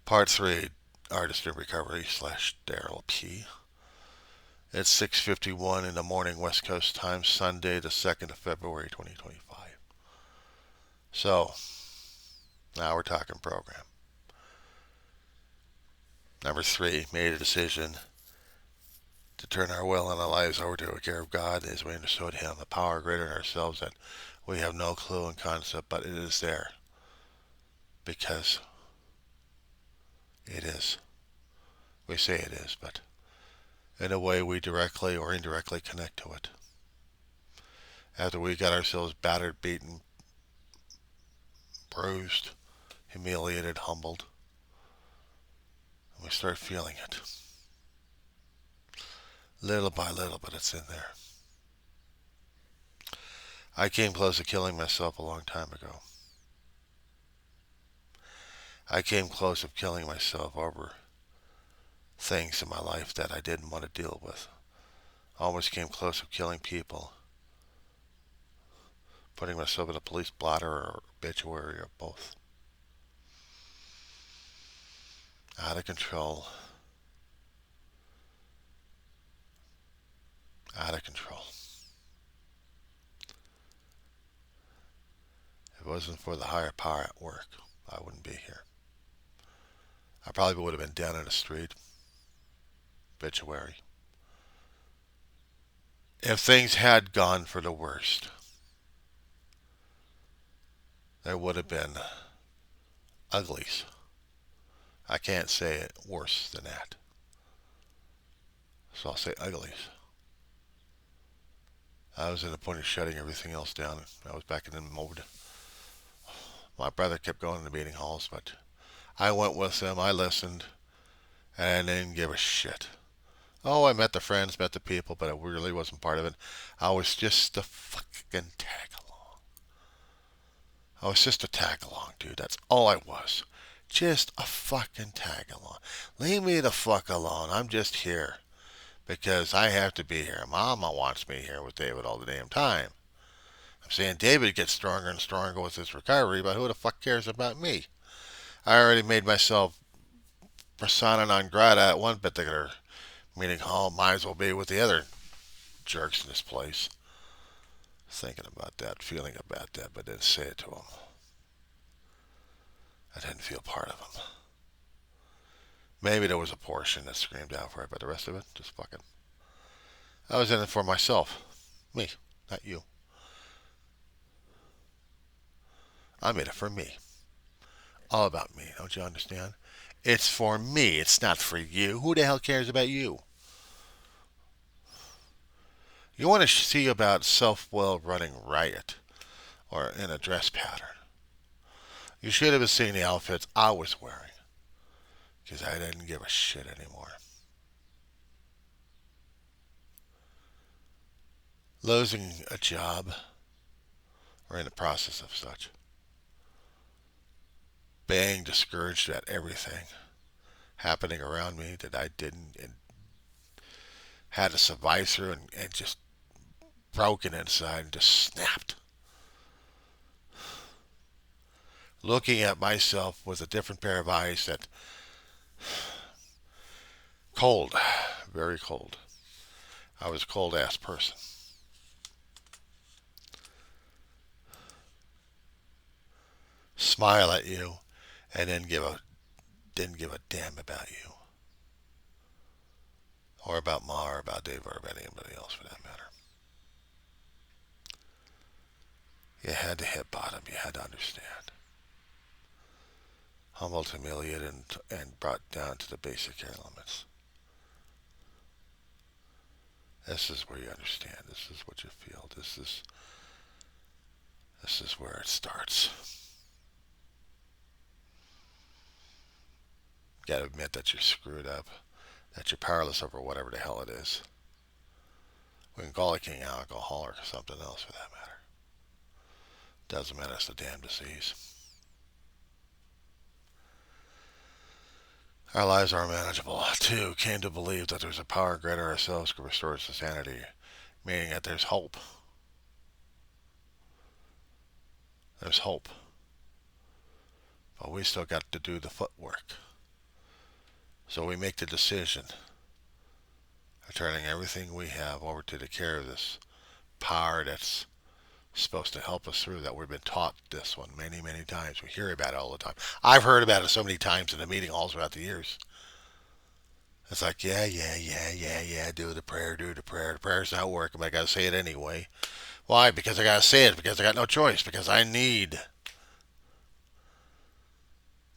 Part 3, Artist in Recovery / Daryl P. It's 6:51 in the morning West Coast time, Sunday the 2nd of February 2025. So, now we're talking program. Number 3, made a decision to turn our will and our lives over to the care of God as we understood Him, a power greater than ourselves that we have no clue and concept, but it is there because it is. We say it is, but in a way we directly or indirectly connect to it. After we got ourselves battered, beaten, bruised, humiliated, humbled, and we start feeling it. Little by little, but it's in there. I came close to killing myself a long time ago. I came close to killing myself over things in my life that I didn't want to deal with. Almost came close to killing people. Putting myself in a police blotter or obituary or both. Out of control. Out of control. If it wasn't for the higher power at work, I wouldn't be here. I probably would have been down in the street. Obituary. If things had gone for the worst, there would have been uglies. I can't say it worse than that. So I'll say uglies. I was at the point of shutting everything else down. I was back in the mode. My brother kept going to the meeting halls, but I went with them. I listened, and I didn't give a shit. Oh, I met the friends, met the people, but I really wasn't part of it. I was just a fucking tag along. I was just a tag along, dude. That's all I was. Just a fucking tag along. Leave me the fuck alone. I'm just here because I have to be here. Mama wants me here with David all the damn time. I'm saying David gets stronger and stronger with his recovery, but who the fuck cares about me? I already made myself persona non grata at one particular meeting hall. Might as well be with the other jerks in this place. Thinking about that, feeling about that, but didn't say it to him. I didn't feel part of him. Maybe there was a portion that screamed out for it, but the rest of it, just fucking. I was in it for myself. Me, not you. I'm in it for me. All about me, don't you understand? It's for me, it's not for you. Who the hell cares about you? You want to see about self-will running riot or in a dress pattern. You should have seen the outfits I was wearing because I didn't give a shit anymore. Losing a job or in the process of such. Being discouraged at everything happening around me that I didn't and had to survive through and just broken inside and just snapped. Looking at myself with a different pair of eyes that cold, very cold. I was a cold ass person. Smile at you and then didn't give a damn about you. Or about Ma or about Dave or about anybody else for that matter. You had to hit bottom, you had to understand. Humbled, humiliated, and brought down to the basic elements. This is where you understand. This is what you feel. This is where it starts. You gotta admit that you're screwed up, that you're powerless over whatever the hell it is. We can call it king alcohol or something else for that matter. Doesn't matter, it's a damn disease. Our lives are manageable. Two, came to believe that there's a power greater than ourselves could restore us to sanity, meaning that there's hope. There's hope. But we still got to do the footwork. So we make the decision of turning everything we have over to the care of this power that's supposed to help us through that. We've been taught this one many, many times. We hear about it all the time. I've heard about it so many times in the meeting halls throughout the years. It's like, yeah, do the prayer, do the prayer. The prayer's not working, but I gotta say it anyway. Why? Because I gotta say it, because I got no choice, because I need.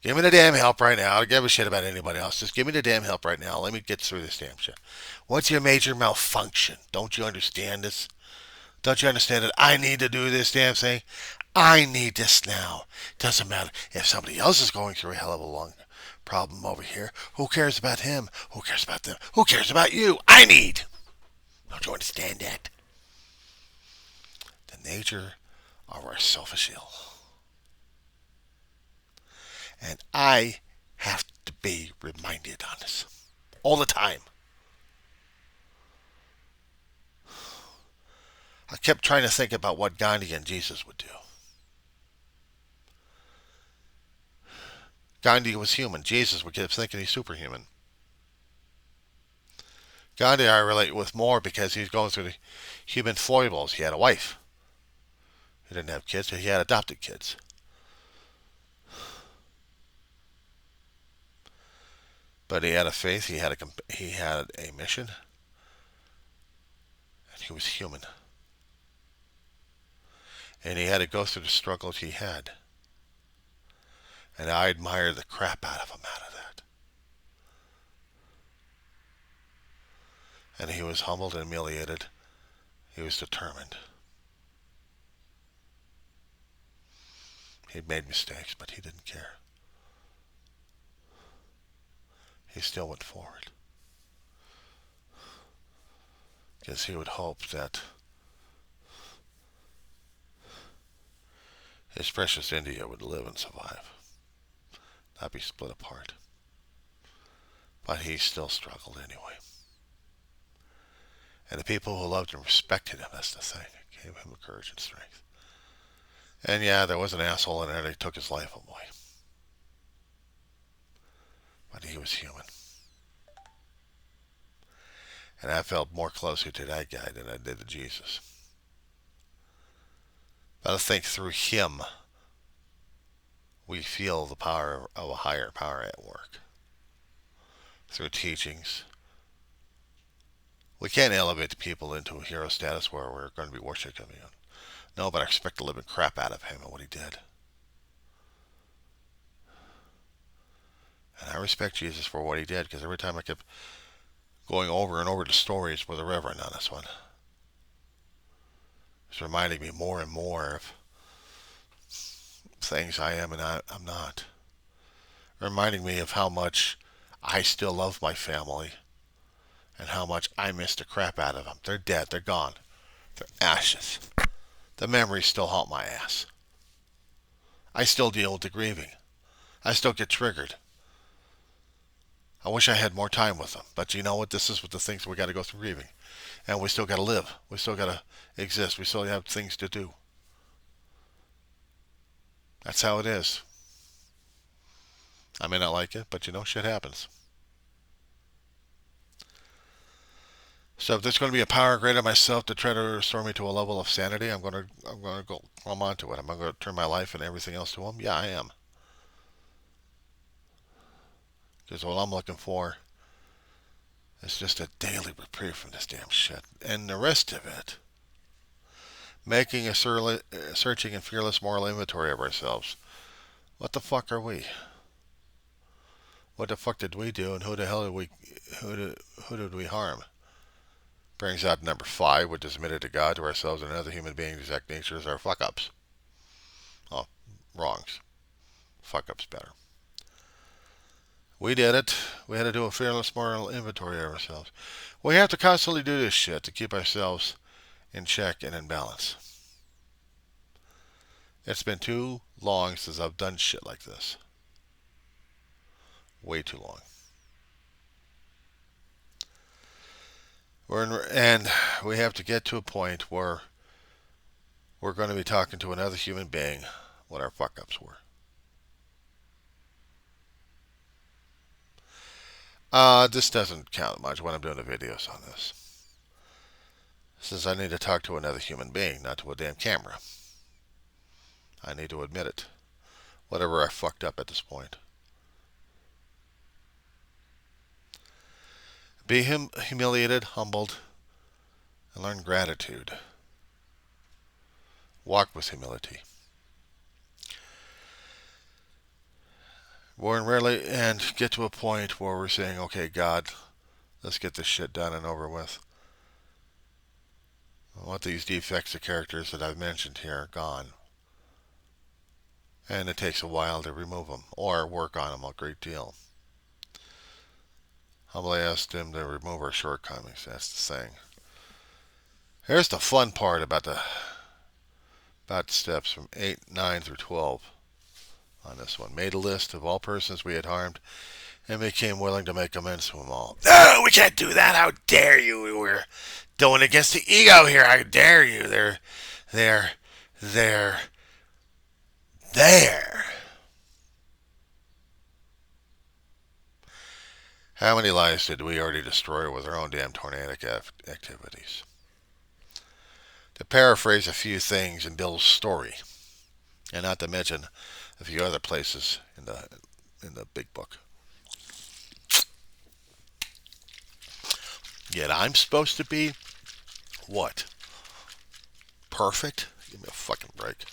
Give me the damn help right now. I don't give a shit about anybody else. Just give me the damn help right now. Let me get through this damn shit. What's your major malfunction? Don't you understand this? Don't you understand that I need to do this damn thing? I need this now. Doesn't matter if somebody else is going through a hell of a long problem over here. Who cares about him? Who cares about them? Who cares about you? I need. Don't you understand that? The nature of our selfish ill. And I have to be reminded on this all the time. I kept trying to think about what Gandhi and Jesus would do. Gandhi was human. Jesus would keep thinking he's superhuman. Gandhi I relate with more because he's going through the human foibles. He had a wife. He didn't have kids. He had adopted kids. But he had a faith. He had a mission, and he was human. And he had to go through the struggles he had. And I admire the crap out of him out of that. And he was humbled and humiliated. He was determined. He'd made mistakes, but he didn't care. He still went forward. Because he would hope that his precious India would live and survive, not be split apart. But he still struggled anyway. And the people who loved and respected him, that's the thing, it gave him courage and strength. And yeah, there was an asshole in there that took his life away. But he was human. And I felt more closer to that guy than I did to Jesus. But I think through him, we feel the power of a higher power at work. Through teachings. We can't elevate the people into a hero status where we're going to be worshipped him. No, but I expect the living crap out of him and what he did. And I respect Jesus for what he did, because every time I kept going over and over the stories with the Reverend on this one, it's reminding me more and more of things I am and I'm not. Reminding me of how much I still love my family and how much I miss the crap out of them. They're dead. They're gone. They're ashes. The memories still haunt my ass. I still deal with the grieving. I still get triggered. I wish I had more time with them. But you know what? This is what the things we got to go through grieving. And we still got to live. We still got to exist. We still have things to do. That's how it is. I may not like it, but shit happens. So if there's going to be a power greater than myself to try to restore me to a level of sanity, I'm going to go come onto it. I'm going to turn my life and everything else to him. Yeah, I am. Because what I'm looking for is just a daily reprieve from this damn shit. And the rest of it, making a searching and fearless moral inventory of ourselves. What the fuck are we? What the fuck did we do, and who the hell did we harm? Brings out number 5, which is admitted to God, to ourselves, and other human beings' exact natures are fuck-ups. Oh, wrongs. Fuck-ups better. We did it. We had to do a fearless moral inventory of ourselves. We have to constantly do this shit to keep ourselves in check and in balance. It's been too long since I've done shit like this. Way too long. And we have to get to a point where we're going to be talking to another human being what our fuck-ups were. This doesn't count much when I'm doing the videos on this. Since I need to talk to another human being, not to a damn camera. I need to admit it. Whatever I fucked up at this point. Be humiliated, humbled, and learn gratitude. Walk with humility. We're rarely and get to a point where we're saying, okay, God, let's get this shit done and over with. I want these defects of characters that I've mentioned here gone. And it takes a while to remove them or work on them a great deal. Humbly asked him to remove our shortcomings. That's the saying. Here's the fun part about the steps from 8, 9 through 12 on this one. Made a list of all persons we had harmed and became willing to make amends to them all. No, we can't do that. How dare you? We're going against the ego here. How dare you? They're there. How many lives did we already destroy with our own damn tornadic activities? To paraphrase a few things in Bill's story, and not to mention a few other places in the big book. Yet I'm supposed to be what? Perfect? Give me a fucking break.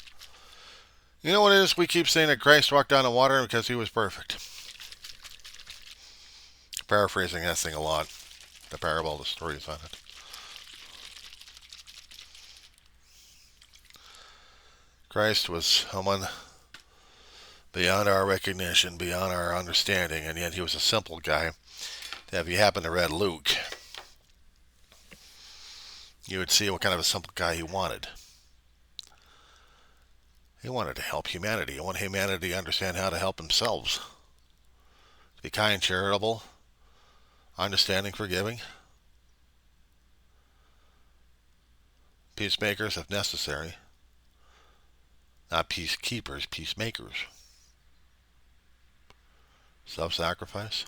You know what it is? We keep saying that Christ walked on the water because he was perfect. Paraphrasing that thing a lot. The parable, the stories on it. Christ was someone beyond our recognition, beyond our understanding, and yet he was a simple guy. If you happen to read Luke, you would see what kind of a simple guy he wanted. He wanted to help humanity. He wanted humanity to understand how to help themselves. To be kind, charitable, understanding, forgiving. Peacemakers if necessary. Not peacekeepers, peacemakers. Self-sacrifice.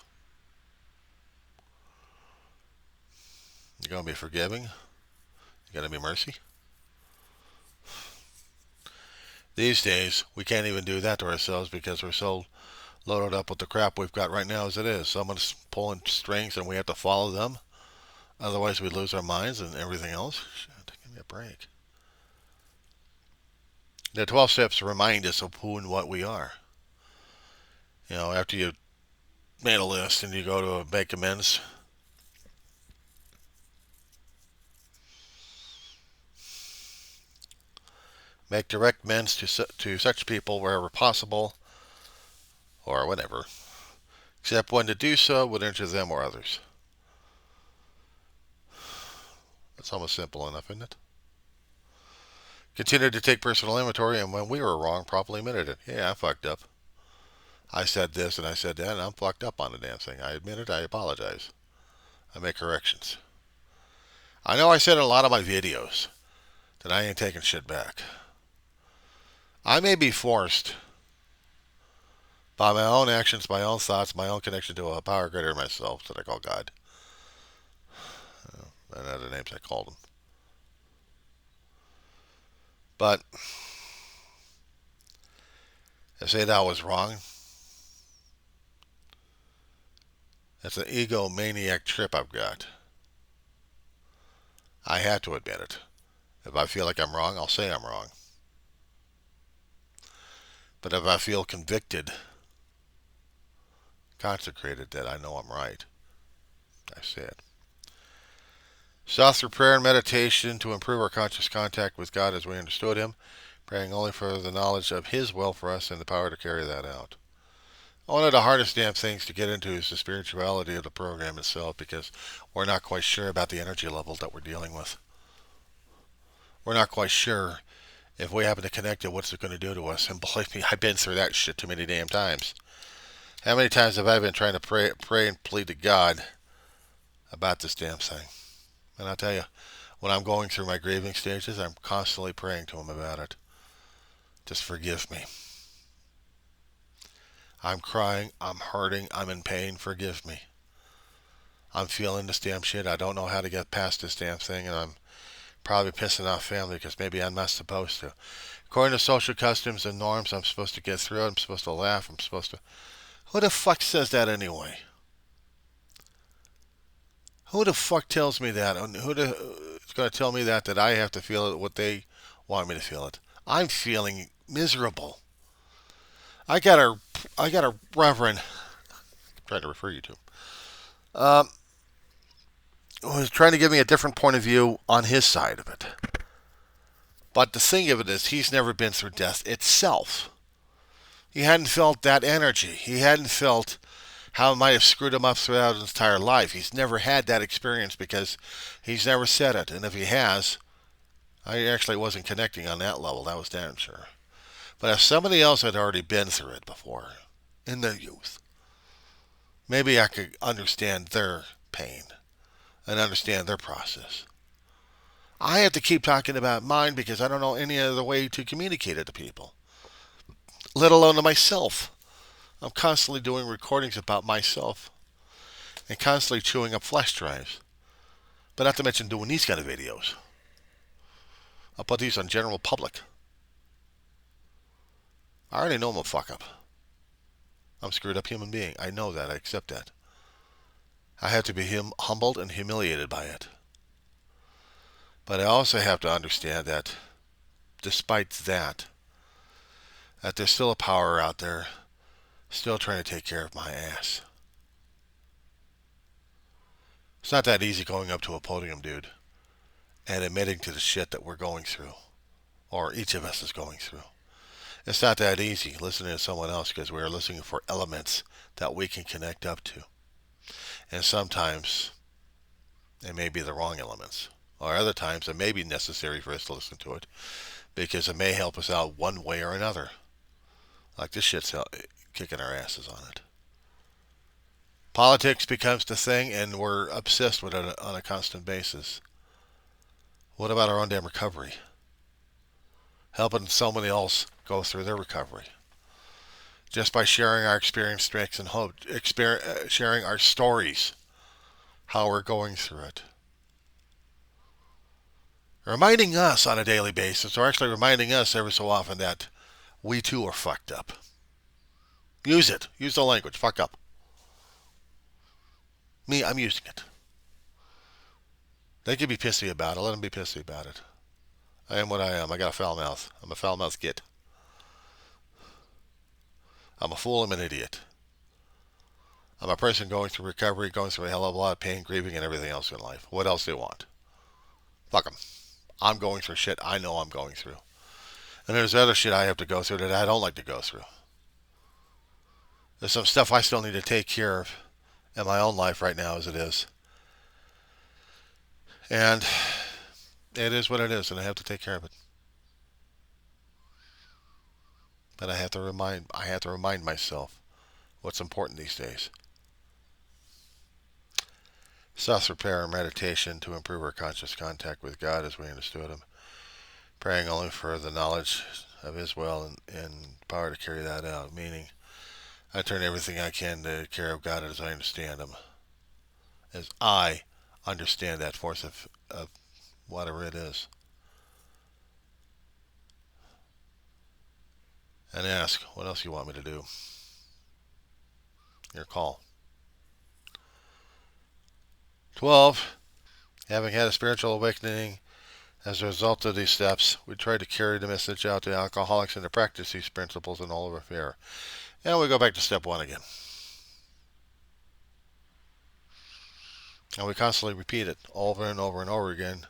You're going to be forgiving. You're going to be mercy. These days, we can't even do that to ourselves because we're so loaded up with the crap we've got right now as it is. Someone's pulling strings and we have to follow them. Otherwise, we lose our minds and everything else. Shit, give me a break. The 12 steps remind us of who and what we are. You know, after you made a list and you go to make amends, make direct amends to such people wherever possible, or whatever, except when to do so would injure them or others. That's almost simple enough, isn't it? Continue to take personal inventory, and when we were wrong, properly admitted it. Yeah, I fucked up. I said this and I said that, and I'm fucked up on the damn thing. I admit it, I apologize. I make corrections. I know I said in a lot of my videos that I ain't taking shit back. I may be forced by my own actions, my own thoughts, my own connection to a power greater than myself that I call God. And other names I called him. But I say that I was wrong. That's an egomaniac trip I've got. I have to admit it. If I feel like I'm wrong, I'll say I'm wrong. But if I feel convicted, consecrated that I know I'm right, I say it. Sought through prayer and meditation to improve our conscious contact with God as we understood him, praying only for the knowledge of his will for us and the power to carry that out. One of the hardest damn things to get into is the spirituality of the program itself because we're not quite sure about the energy level that we're dealing with. We're not quite sure if we happen to connect it, what's it going to do to us? And believe me, I've been through that shit too many damn times. How many times have I been trying to pray and plead to God about this damn thing? And I'll tell you, when I'm going through my grieving stages, I'm constantly praying to him about it. Just forgive me. I'm crying, I'm hurting, I'm in pain, forgive me. I'm feeling this damn shit. I don't know how to get past this damn thing, and I'm probably pissing off family because maybe I'm not supposed to. According to social customs and norms, I'm supposed to get through it. I'm supposed to laugh. I'm supposed to. Who the fuck says that anyway? Who the fuck tells me that? And who is going to tell me that I have to feel it what they want me to feel it? I'm feeling miserable. I got a reverend. I'm trying to refer you to. Um, was trying to give me a different point of view on his side of it. But the thing of it is, he's never been through death itself. He hadn't felt that energy. He hadn't felt how it might have screwed him up throughout his entire life. He's never had that experience because he's never said it. And if he has, I actually wasn't connecting on that level. That was damn sure. But if somebody else had already been through it before, in their youth, maybe I could understand their pain and understand their process. I have to keep talking about mine because I don't know any other way to communicate it to people, let alone to myself. I'm constantly doing recordings about myself and constantly chewing up flash drives. But not to mention doing these kind of videos. I'll put these on general public. I already know I'm a fuck up. I'm a screwed up human being. I know that. I accept that. I have to be humbled and humiliated by it. But I also have to understand that despite that there's still a power out there still trying to take care of my ass. It's not that easy going up to a podium, dude, and admitting to the shit that we're going through, or each of us is going through. It's not that easy listening to someone else because we're listening for elements that we can connect up to. And sometimes it may be the wrong elements, or other times it may be necessary for us to listen to it because it may help us out one way or another. Like this shit's kicking our asses on it. Politics becomes the thing, and we're obsessed with it on a constant basis. What about our own damn recovery? Helping somebody else go through their recovery. Just by sharing our experience, strengths, and hope, sharing our stories, how we're going through it. Reminding us on a daily basis, or actually reminding us every so often that we too are fucked up. Use it. Use the language. Fuck up. Me, I'm using it. They can be pissy about it. Let them be pissy about it. I am what I am. I got a foul mouth. I'm a foul mouthed git. I'm a fool. I'm an idiot. I'm a person going through recovery, going through a hell of a lot of pain, grieving, and everything else in life. What else do they want? Fuck them. I'm going through shit I know I'm going through. And there's other shit I have to go through that I don't like to go through. There's some stuff I still need to take care of in my own life right now as it is. And it is what it is, and I have to take care of it. But I have to remind myself what's important these days. Self-repair and meditation to improve our conscious contact with God as we understood Him. Praying only for the knowledge of His will and power to carry that out. Meaning, I turn everything I can to care of God as I understand Him. As I understand that force of whatever it is. And ask, what else you want me to do? Your call. 12. Having had a spiritual awakening as a result of these steps, we try to carry the message out to alcoholics and to practice these principles in all of our affair. And we go back to step 1 again. And we constantly repeat it over and over and over again.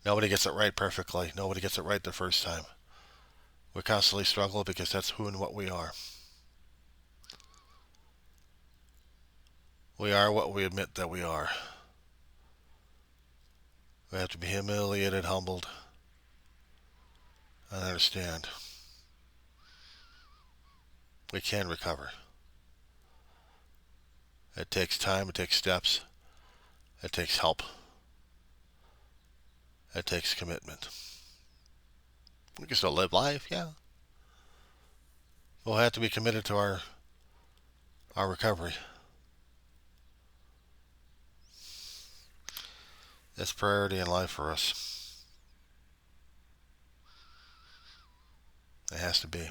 Nobody gets it right perfectly. Nobody gets it right the first time. We constantly struggle because that's who and what we are. We are what we admit that we are. We have to be humiliated, humbled, and understand. We can recover. It takes time, it takes steps, it takes help, it takes commitment. We can still live life, yeah. We'll have to be committed to our recovery. It's priority in life for us. It has to be.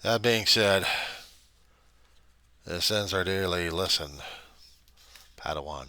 That being said, this ends our daily lesson, Padawan.